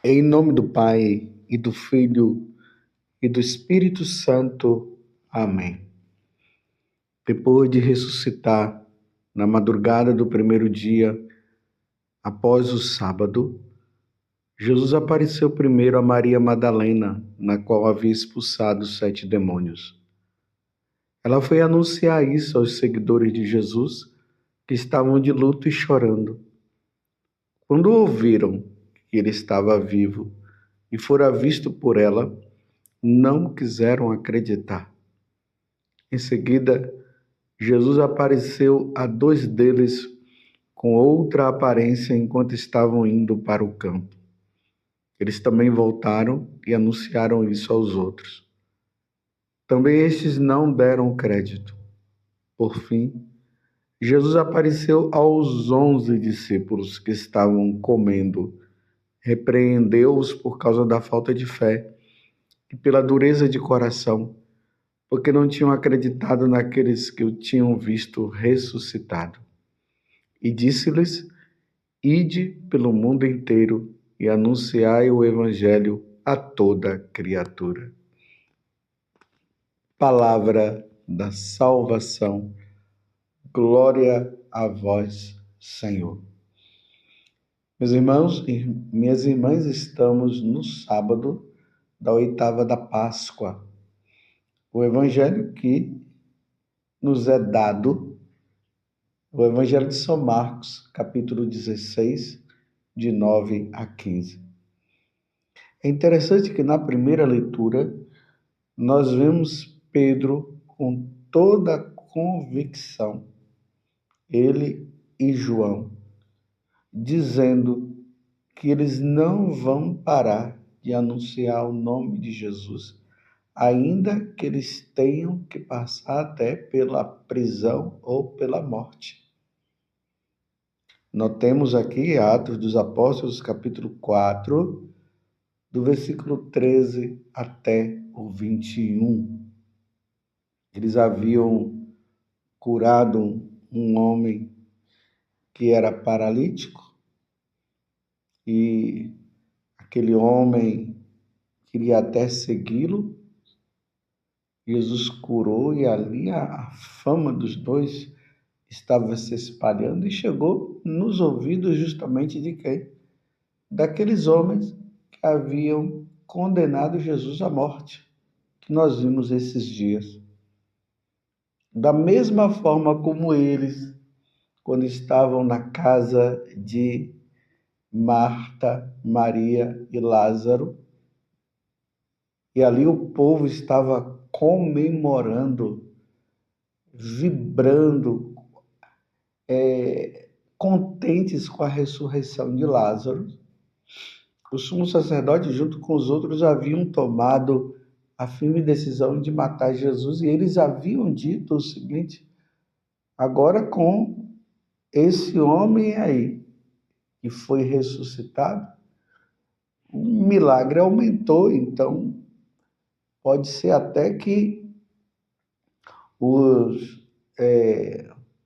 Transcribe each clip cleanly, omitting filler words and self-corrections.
Em nome do Pai, e do Filho, e do Espírito Santo. Amém. Depois de ressuscitar, na madrugada do primeiro dia, após o sábado, Jesus apareceu primeiro a Maria Madalena, na qual havia expulsado 7 demônios. Ela foi anunciar isso aos seguidores de Jesus, que estavam de luto e chorando. Quando ouviram que ele estava vivo e fora visto por ela, não quiseram acreditar. Em seguida, Jesus apareceu a 2 deles com outra aparência enquanto estavam indo para o campo. Eles também voltaram e anunciaram isso aos outros. Também estes não deram crédito. Por fim, Jesus apareceu aos 11 discípulos que estavam comendo. Repreendeu-os por causa da falta de fé e pela dureza de coração, porque não tinham acreditado naqueles que o tinham visto ressuscitado. E disse-lhes: Ide pelo mundo inteiro e anunciai o Evangelho a toda criatura. Palavra da salvação. Glória a vós, Senhor. Meus irmãos e minhas irmãs, estamos no sábado da 8ª da Páscoa. O Evangelho que nos é dado, o Evangelho de São Marcos, capítulo 16, de 9 a 15. É interessante que na primeira leitura nós vemos Pedro com toda a convicção, ele e João, dizendo que eles não vão parar de anunciar o nome de Jesus, ainda que eles tenham que passar até pela prisão ou pela morte. Notemos aqui Atos dos Apóstolos, capítulo 4, do versículo 13 até o 21. Eles haviam curado um homem que era paralítico e aquele homem queria até segui-lo. Jesus curou e ali a fama dos dois estava se espalhando e chegou nos ouvidos justamente de quem? Daqueles homens que haviam condenado Jesus à morte, que nós vimos esses dias. Da mesma forma como eles, quando estavam na casa de Marta, Maria e Lázaro, e ali o povo estava comemorando, vibrando, contentes com a ressurreição de Lázaro. O sumo sacerdote, junto com os outros, haviam tomado a firme decisão de matar Jesus, e eles haviam dito o seguinte: agora com esse homem aí que foi ressuscitado, o milagre aumentou, então pode ser até que o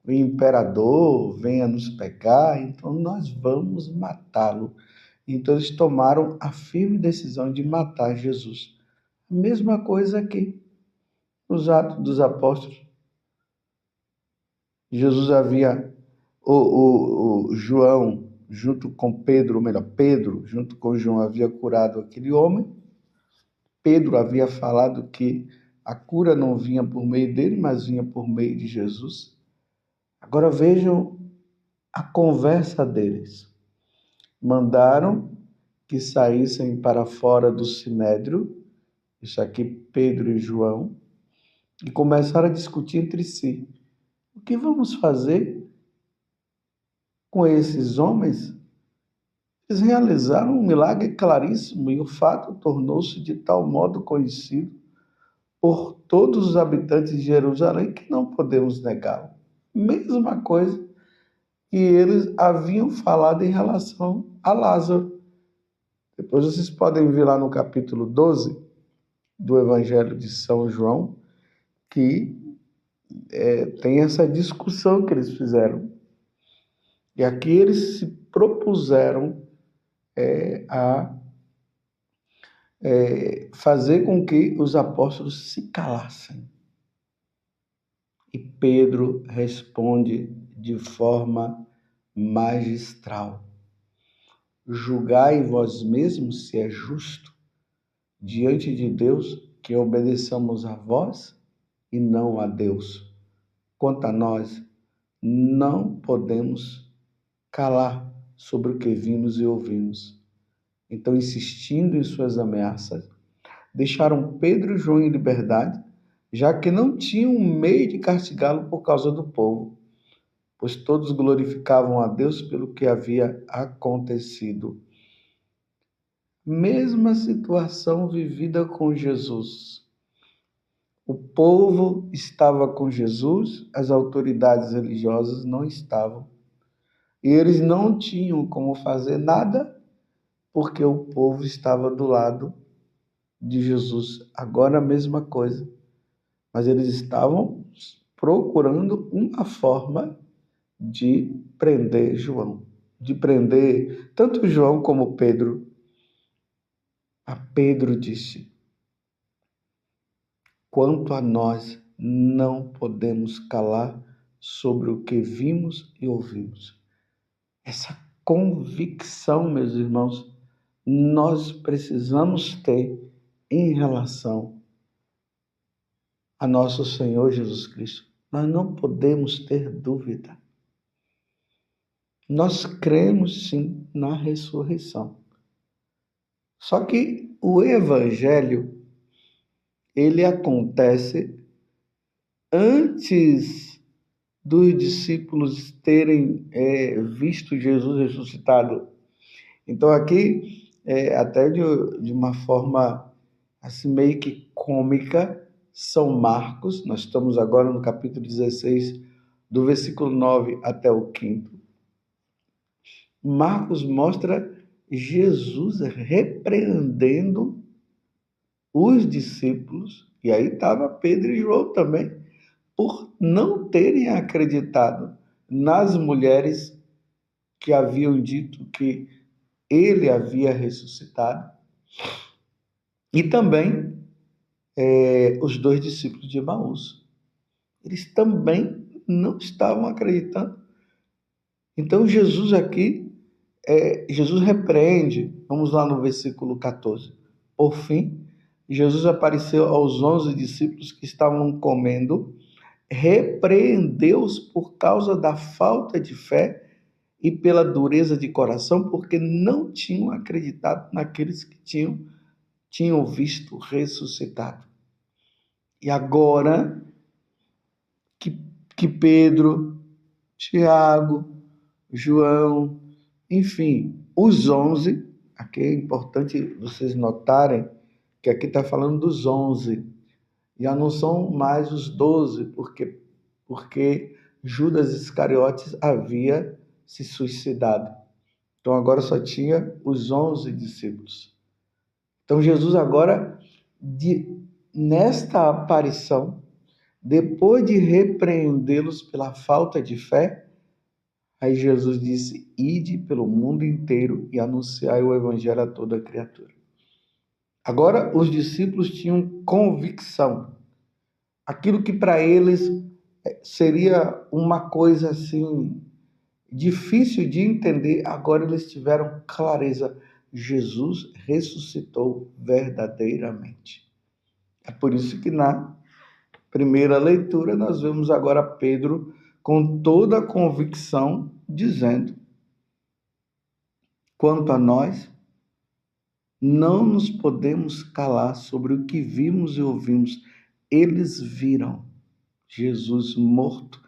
imperador venha nos pegar, então nós vamos matá-lo. Então eles tomaram a firme decisão de matar Jesus. A mesma coisa aqui, nos Atos dos Apóstolos. Jesus havia, o João, junto com Pedro, ou melhor, Pedro, junto com João, havia curado aquele homem. Pedro havia falado que a cura não vinha por meio dele, mas vinha por meio de Jesus. Agora vejam a conversa deles. Mandaram que saíssem para fora do sinédrio, isso aqui Pedro e João, e começaram a discutir entre si. O que vamos fazer com esses homens? Eles realizaram um milagre claríssimo e o fato tornou-se de tal modo conhecido por todos os habitantes de Jerusalém que não podemos negá-lo. Mesma coisa que eles haviam falado em relação a Lázaro. Depois vocês podem ver lá no capítulo 12 do Evangelho de São João, que tem essa discussão que eles fizeram. E aqui eles se propuseram a fazer com que os apóstolos se calassem. E Pedro responde de forma magistral: julgai vós mesmos se é justo diante de Deus que obedeçamos a vós e não a Deus. Quanto a nós, não podemos calar sobre o que vimos e ouvimos. Então, insistindo em suas ameaças, deixaram Pedro e João em liberdade, já que não tinham meio de castigá-lo por causa do povo, pois todos glorificavam a Deus pelo que havia acontecido. Mesma situação vivida com Jesus. O povo estava com Jesus, as autoridades religiosas não estavam. E eles não tinham como fazer nada, porque o povo estava do lado de Jesus. Agora a mesma coisa. Mas eles estavam procurando uma forma de prender João. De prender tanto João como Pedro. A Pedro disse: quanto a nós, não podemos calar sobre o que vimos e ouvimos. Essa convicção, meus irmãos, nós precisamos ter em relação a nosso Senhor Jesus Cristo. Nós não podemos ter dúvida. Nós cremos sim na ressurreição. Só que o evangelho, ele acontece antes dos discípulos terem visto Jesus ressuscitado. Então aqui, até de uma forma assim meio que cômica, São Marcos, nós estamos agora no capítulo 16, do versículo 9 até o 5º. Marcos mostra Jesus repreendendo os discípulos, e aí estava Pedro e João também, por não terem acreditado nas mulheres que haviam dito que ele havia ressuscitado, e também os 2 discípulos de Emaús. Eles também não estavam acreditando. Então Jesus aqui, Jesus repreende, vamos lá no versículo 14. Por fim, Jesus apareceu aos 11 discípulos que estavam comendo, repreendeu-os por causa da falta de fé e pela dureza de coração, porque não tinham acreditado naqueles que tinham visto ressuscitado. E agora que Pedro, Tiago, João, enfim, os 11, aqui é importante vocês notarem que aqui está falando dos 11, já não são mais os 12, porque Judas Iscariotes havia se suicidado. Então agora só tinha os 11 discípulos. Então Jesus agora, nesta aparição, depois de repreendê-los pela falta de fé, aí Jesus disse: ide pelo mundo inteiro e anunciai o evangelho a toda criatura. Agora os discípulos tinham convicção. Aquilo que para eles seria uma coisa assim difícil de entender, agora eles tiveram clareza. Jesus ressuscitou verdadeiramente. É por isso que na primeira leitura nós vemos agora Pedro com toda a convicção dizendo: quanto a nós, não nos podemos calar sobre o que vimos e ouvimos. Eles viram Jesus morto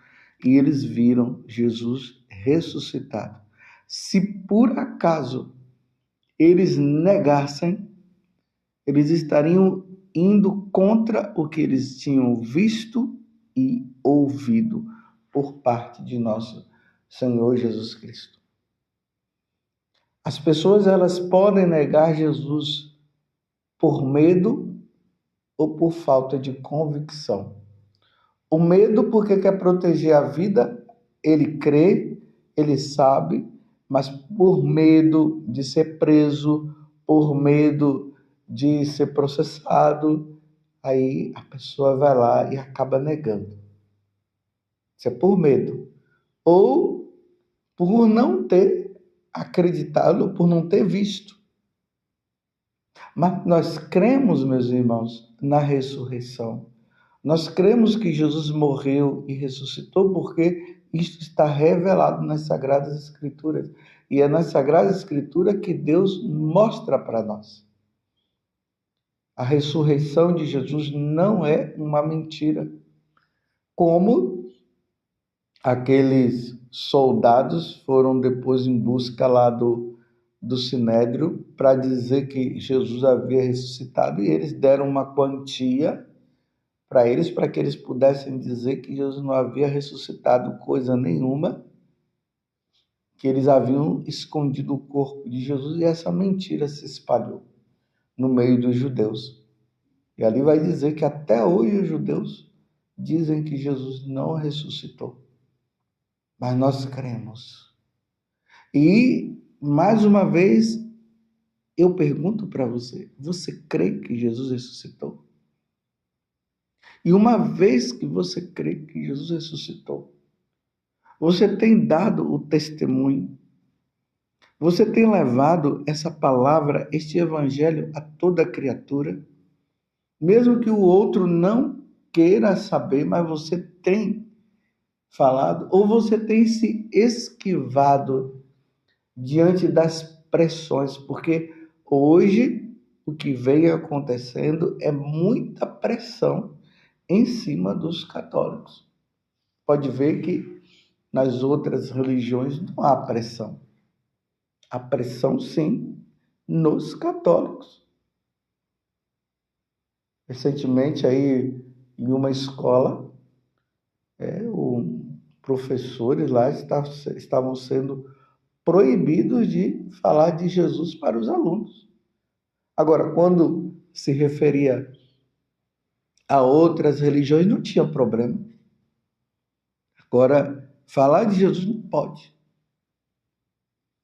e eles viram Jesus ressuscitado. Se por acaso eles negassem, eles estariam indo contra o que eles tinham visto e ouvido por parte de nosso Senhor Jesus Cristo. As pessoas, elas podem negar Jesus por medo ou por falta de convicção. O medo porque quer proteger a vida, ele crê, ele sabe, mas por medo de ser preso, por medo de ser processado, aí a pessoa vai lá e acaba negando. Isso é por medo. Ou por não ter acreditado, por não ter visto. Mas nós cremos, meus irmãos, na ressurreição. Nós cremos que Jesus morreu e ressuscitou porque isto está revelado nas Sagradas Escrituras. E é nas Sagradas Escrituras que Deus mostra para nós. A ressurreição de Jesus não é uma mentira. Como aqueles soldados foram depois em busca lá do Sinédrio para dizer que Jesus havia ressuscitado e eles deram uma quantia para eles, para que eles pudessem dizer que Jesus não havia ressuscitado coisa nenhuma, que eles haviam escondido o corpo de Jesus, e essa mentira se espalhou no meio dos judeus. E ali vai dizer que até hoje os judeus dizem que Jesus não ressuscitou. Mas nós cremos. E, mais uma vez, eu pergunto para você, você crê que Jesus ressuscitou? E uma vez que você crê que Jesus ressuscitou, você tem dado o testemunho, você tem levado essa palavra, este evangelho a toda criatura, mesmo que o outro não queira saber, mas você tem falado, ou você tem se esquivado diante das pressões, porque hoje o que vem acontecendo é muita pressão em cima dos católicos. Pode ver que nas outras religiões não há pressão. Há pressão, sim, nos católicos. Recentemente, aí, em uma escola, professores lá estavam sendo proibidos de falar de Jesus para os alunos. Agora, quando se referia a outras religiões, não tinha problema. Agora, falar de Jesus não pode.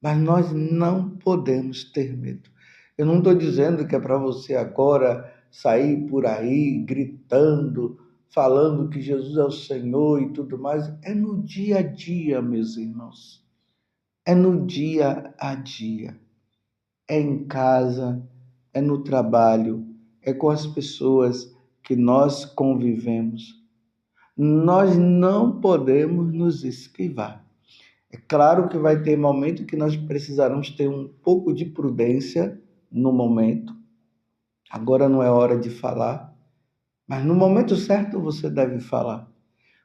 Mas nós não podemos ter medo. Eu não estou dizendo que é para você agora sair por aí gritando, falando que Jesus é o Senhor e tudo mais. É no dia a dia, meus irmãos. É no dia a dia. É em casa, é no trabalho, é com as pessoas que nós convivemos. Nós não podemos nos esquivar. É claro que vai ter momento que nós precisaremos ter um pouco de prudência no momento. Agora não é hora de falar, mas no momento certo você deve falar.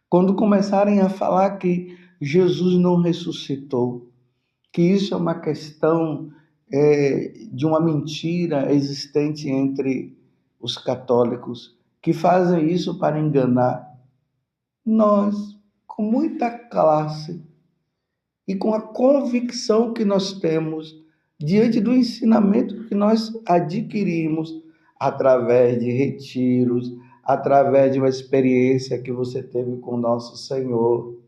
Quando começarem a falar que Jesus não ressuscitou, que isso é uma questão de uma mentira existente entre os católicos, que fazem isso para enganar, nós, com muita classe, e com a convicção que nós temos diante do ensinamento que nós adquirimos através de retiros, através de uma experiência que você teve com o nosso Senhor,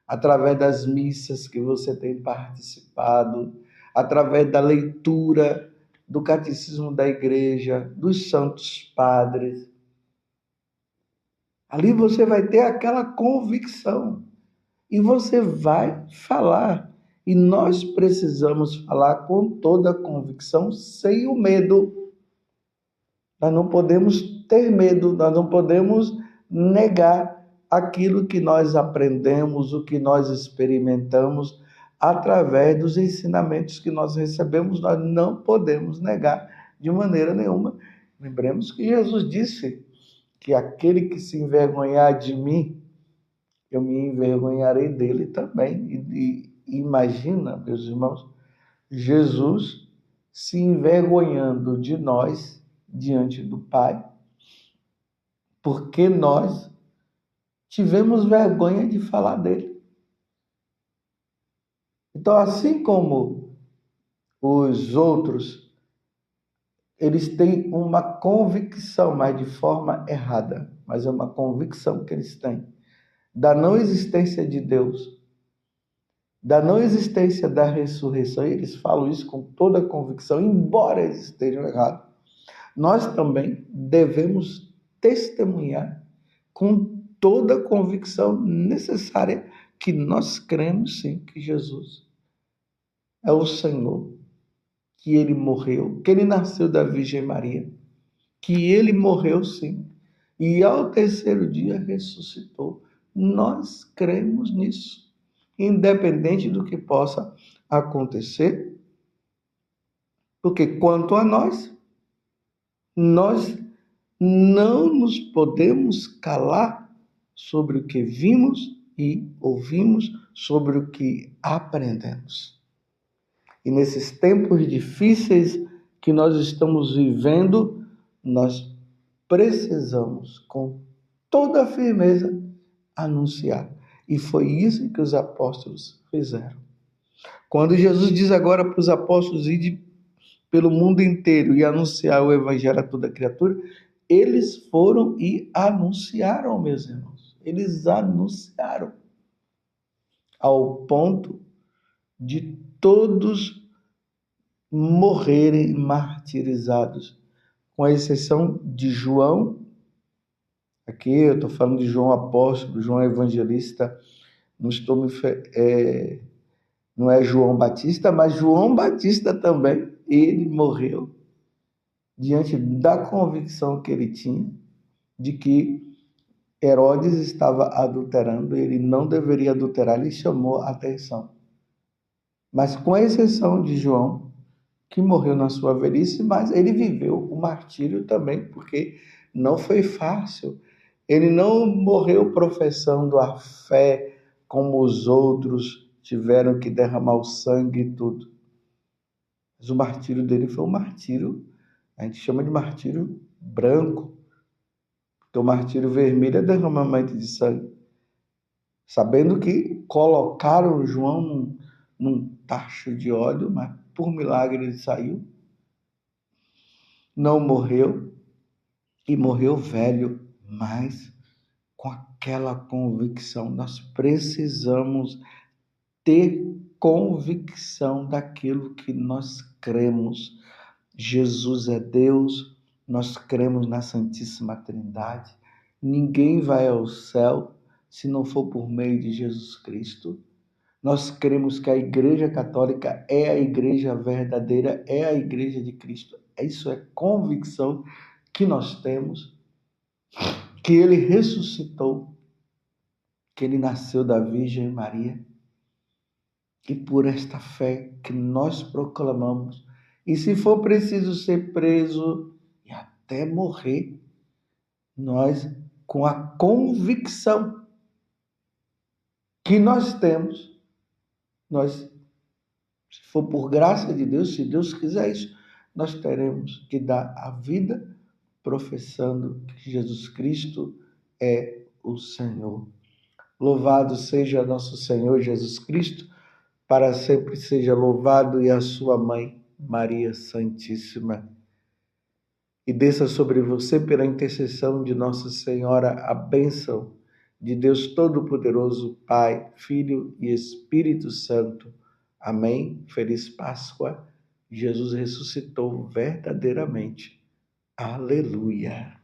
através das missas que você tem participado, através da leitura do catecismo da igreja, dos santos padres. Ali você vai ter aquela convicção. E você vai falar. E nós precisamos falar com toda a convicção, sem o medo. Nós não podemos ter medo, nós não podemos negar aquilo que nós aprendemos, o que nós experimentamos através dos ensinamentos que nós recebemos. Nós não podemos negar de maneira nenhuma. Lembremos que Jesus disse que aquele que se envergonhar de mim, eu me envergonharei dele também. E imagina, meus irmãos, Jesus se envergonhando de nós diante do Pai, porque nós tivemos vergonha de falar dele. Então, assim como os outros, eles têm uma convicção, mas de forma errada, mas é uma convicção que eles têm, da não existência de Deus, da não existência da ressurreição, e eles falam isso com toda a convicção, embora eles estejam errados. nós também devemos testemunhar com toda a convicção necessária que nós cremos sim que Jesus é o Senhor, que ele morreu, que ele nasceu da Virgem Maria, que ele morreu sim, e ao terceiro dia ressuscitou. Nós cremos nisso, independente do que possa acontecer, porque quanto a nós não nos podemos calar sobre o que vimos e ouvimos, sobre o que aprendemos. E nesses tempos difíceis que nós estamos vivendo, nós precisamos, com toda a firmeza, anunciar. E foi isso que os apóstolos fizeram. Quando Jesus diz agora para os apóstolos ir pelo mundo inteiro e anunciar o evangelho a toda criatura, eles foram e anunciaram, meus irmãos. Eles anunciaram ao ponto de todos morrerem martirizados, com a exceção de João. Aqui eu estou falando de João apóstolo, João evangelista, não é João Batista, mas João Batista também, ele morreu diante da convicção que ele tinha de que Herodes estava adulterando, ele não deveria adulterar, ele chamou a atenção. Mas com exceção de João, que morreu na sua velhice, mas ele viveu o martírio também, porque não foi fácil. Ele não morreu professando a fé como os outros tiveram que derramar o sangue e tudo. Mas o martírio dele foi um martírio, a gente chama de martírio branco, porque o martírio vermelho é derramamento de sangue. Sabendo que colocaram João num tacho de óleo, mas por milagre ele saiu, não morreu, e morreu velho, mas com aquela convicção. Nós precisamos ter convicção daquilo que nós cremos. Jesus é Deus, nós cremos na Santíssima Trindade. Ninguém vai ao céu se não for por meio de Jesus Cristo. Nós cremos que a Igreja Católica é a igreja verdadeira, é a Igreja de Cristo. Isso é convicção que nós temos, que ele ressuscitou, que ele nasceu da Virgem Maria. E por esta fé que nós proclamamos, e se for preciso ser preso e até morrer, nós, com a convicção que nós temos, nós, se for por graça de Deus, se Deus quiser isso, nós teremos que dar a vida professando que Jesus Cristo é o Senhor. Louvado seja nosso Senhor Jesus Cristo, para sempre seja louvado, e a sua mãe, Maria Santíssima. E desça sobre você, pela intercessão de Nossa Senhora, a bênção de Deus Todo-Poderoso, Pai, Filho e Espírito Santo. Amém. Feliz Páscoa. Jesus ressuscitou verdadeiramente. Aleluia.